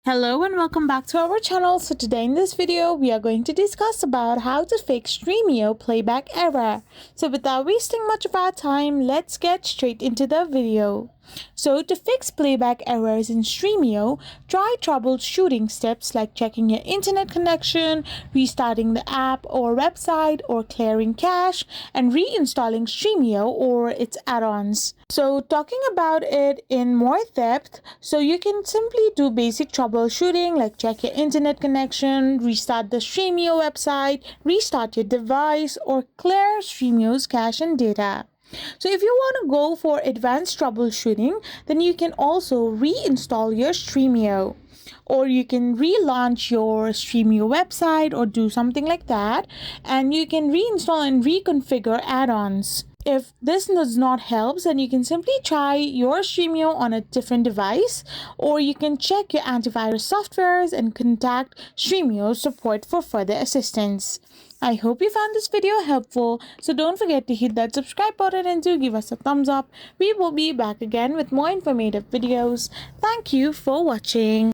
Hello and welcome back to our channel. So today in this video we are going to discuss about how to fix Stremio playback error. So without wasting much of our time, let's get straight into the video. So to fix playback errors in Stremio, try troubleshooting steps like checking your internet connection, restarting the app or website, or clearing cache, and reinstalling Stremio or its add-ons. So talking about it in more depth, so you can simply do basic troubleshooting like check your internet connection, restart the Stremio website, restart your device, or clear Stremio's cache and data. So if you want to go for advanced troubleshooting, then you can also reinstall your Stremio, or you can relaunch your Stremio website or do something like that, and you can reinstall and reconfigure add-ons. If this does not help, then you can simply try your Stremio on a different device, or you can check your antivirus softwares and contact Stremio support for further assistance. I hope you found this video helpful, so don't forget to hit that subscribe button and do give us a thumbs up. We will be back again with more informative videos. Thank you for watching.